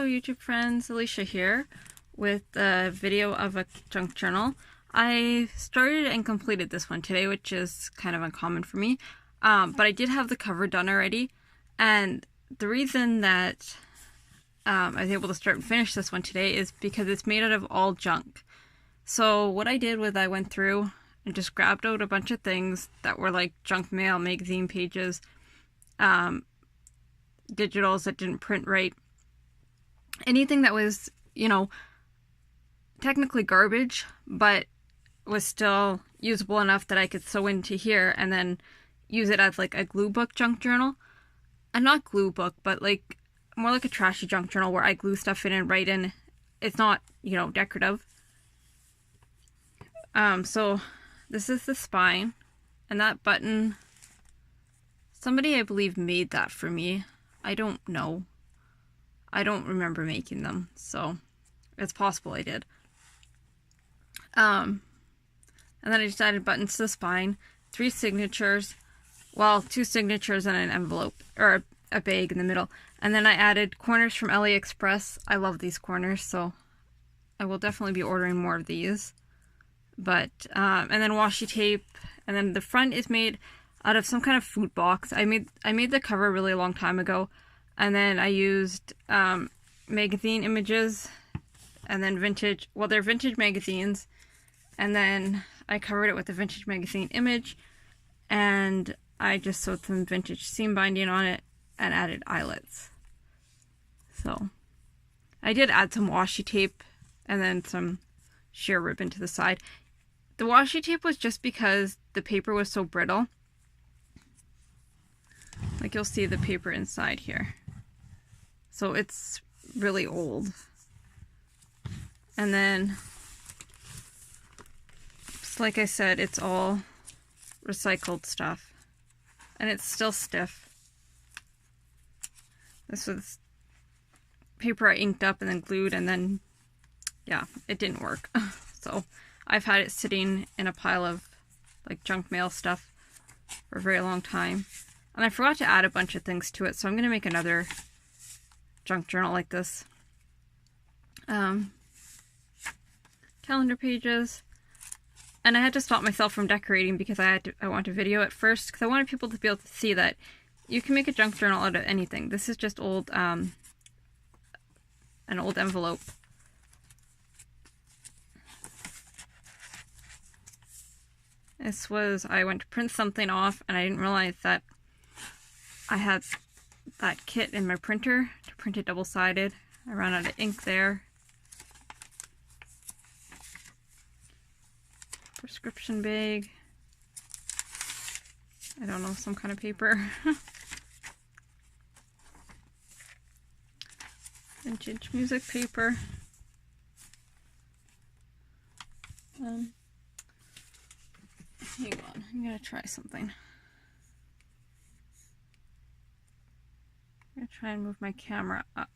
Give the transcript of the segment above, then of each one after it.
Hello YouTube friends, Alicia here with a video of a junk journal. I started and completed this one today, which is kind of uncommon for me, but I did have the cover done already, and the reason that I was able to start and finish this one today is because it's made out of all junk. So what I did was I went through and just grabbed out a bunch of things that were like junk mail, magazine pages, digitals that didn't print right. Anything that was, you know, technically garbage, but was still usable enough that I could sew into here and then use it as like a glue book junk journal. And not glue book, but like more like a trashy junk journal where I glue stuff in and write in. It's not, you know, decorative. So this is the spine, and that button, somebody I believe made that for me. I don't know. I don't remember making them, so it's possible I did. And then I just added buttons to the spine, 3 signatures, well, 2 signatures and an envelope, or a bag in the middle. And then I added corners from AliExpress. I love these corners, so I will definitely be ordering more of these. But, and then washi tape, and then the front is made out of some kind of food box. I made the cover a really long time ago. And then I used magazine images, and then vintage, well, they're vintage magazines, and then I covered it with a vintage magazine image, and I just sewed some vintage seam binding on it and added eyelets. So I did add some washi tape and then some sheer ribbon to the side. The washi tape was just because the paper was so brittle. Like, you'll see the paper inside here. So it's really old. And then, like I said, it's all recycled stuff. And it's still stiff. This was paper I inked up and then glued, and then, yeah, it didn't work. So I've had it sitting in a pile of like junk mail stuff for a very long time. And I forgot to add a bunch of things to it, so I'm going to make another junk journal like this. Calendar pages. And I had to stop myself from decorating because I wanted to video it first, because I wanted people to be able to see that you can make a junk journal out of anything. This is just old, an old envelope. This was, I went to print something off and I didn't realize that I had that kit in my printer to print it double-sided. I ran out of ink there. Prescription bag. I don't know, some kind of paper. Vintage music paper. Hang on, I'm gonna try something. I'm gonna try and move my camera up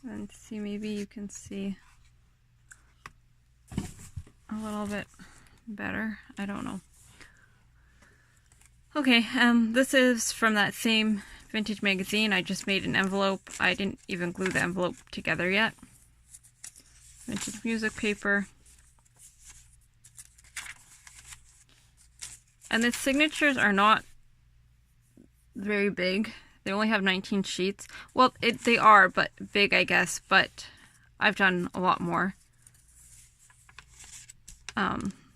and see, maybe you can see a little bit better. I don't know. Okay, this is from that same vintage magazine. I just made an envelope. I didn't even glue the envelope together yet. Vintage music paper. And the signatures are not very big. They only have 19 sheets. Well, they are, but big, I guess. But I've done a lot more.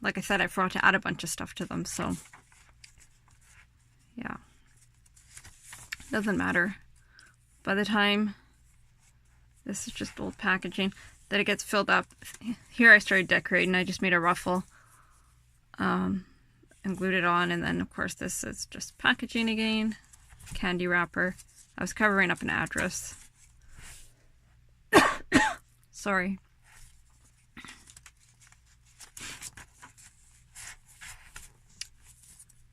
Like I said, I forgot to add a bunch of stuff to them, so yeah. Doesn't matter. By the time, this is just old packaging, that it gets filled up. Here I started decorating. I just made a ruffle. And glued it on, and then of course this is just packaging again, candy wrapper. I was covering up an address. Sorry.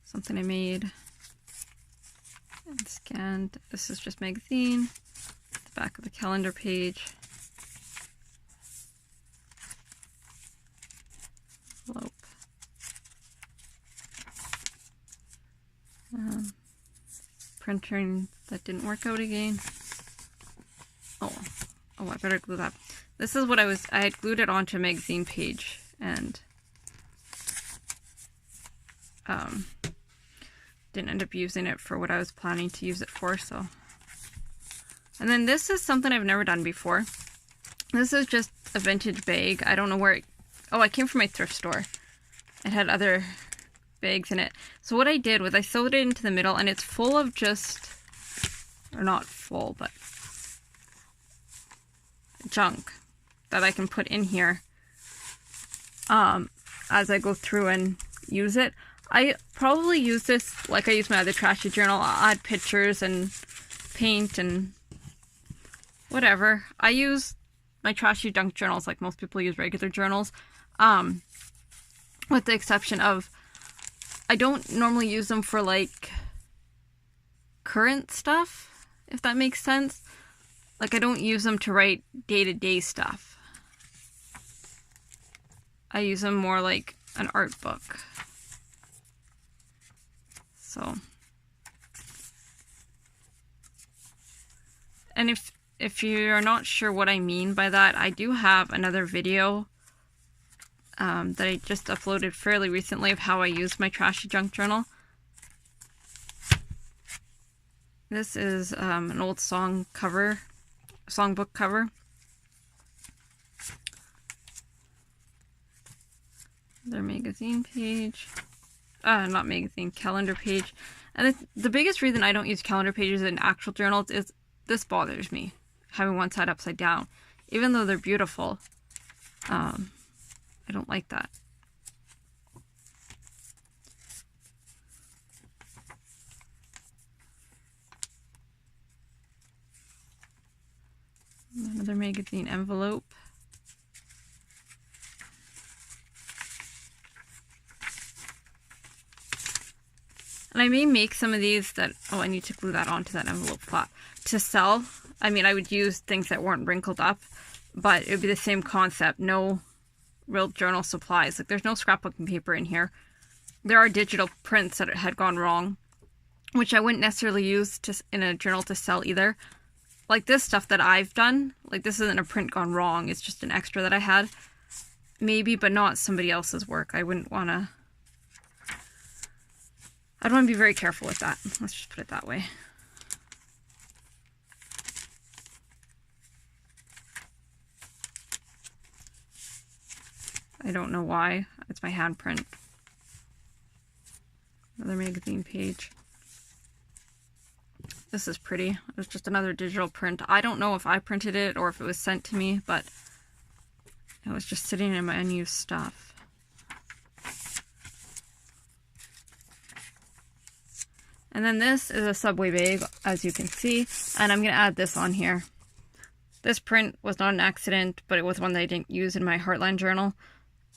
Something I made and scanned. This is just magazine, the back of the calendar page. Envelope. Printing that didn't work out again. Oh, I better glue that. This is what I had glued it onto a magazine page, and didn't end up using it for what I was planning to use it for, so. And then this is something I've never done before. This is just a vintage bag. I don't know where it came from my thrift store. It had other bags in it. So what I did was I sewed it into the middle, and it's full of or not full, but junk that I can put in here as I go through and use it. I probably use this like I use my other Trashy journal. I'll add pictures and paint and whatever. I use my Trashy junk journals like most people use regular journals, with the exception of I don't normally use them for like current stuff, if that makes sense. Like I don't use them to write day-to-day stuff. I use them more like an art book. So, and if you're not sure what I mean by that, I do have another video that I just uploaded fairly recently of how I use my Trashy junk journal. This is an old songbook cover. Their magazine page. Not magazine, calendar page. And the biggest reason I don't use calendar pages in actual journals is this bothers me, having one side upside down. Even though they're beautiful, I don't like that. Another magazine envelope. And I may make some of these that, I need to glue that onto that envelope flap to sell. I mean, I would use things that weren't wrinkled up, but it would be the same concept. No real journal supplies. Like there's no scrapbooking paper in here. There are digital prints that had gone wrong, which I wouldn't necessarily use in a journal to sell either. Like this stuff that I've done, like this isn't a print gone wrong. It's just an extra that I had. Maybe, but not somebody else's work. I'd want to be very careful with that. Let's just put it that way. I don't know why. It's my handprint. Another magazine page. This is pretty. It's just another digital print. I don't know if I printed it or if it was sent to me, but it was just sitting in my unused stuff. And then this is a Subway bag, as you can see, and I'm going to add this on here. This print was not an accident, but it was one that I didn't use in my Heartland journal,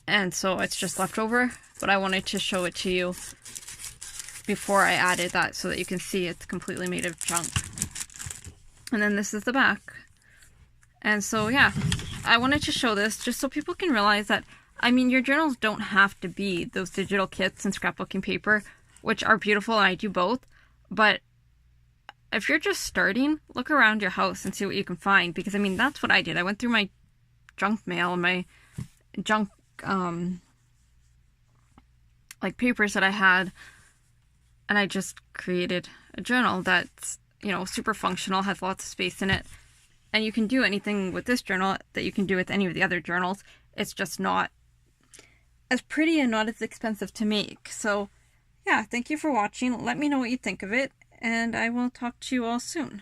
and so it's just left over, but I wanted to show it to you before I added that so that you can see it's completely made of junk. And then this is the back. And so, yeah, I wanted to show this just so people can realize that, I mean, your journals don't have to be those digital kits and scrapbooking paper, which are beautiful, and I do both, but if you're just starting, look around your house and see what you can find, because I mean, that's what I did. I went through my junk mail and my junk like papers that I had, and I just created a journal that's, you know, super functional, has lots of space in it, and you can do anything with this journal that you can do with any of the other journals. It's just not as pretty and not as expensive to make. So yeah, thank you for watching. Let me know what you think of it, and I will talk to you all soon.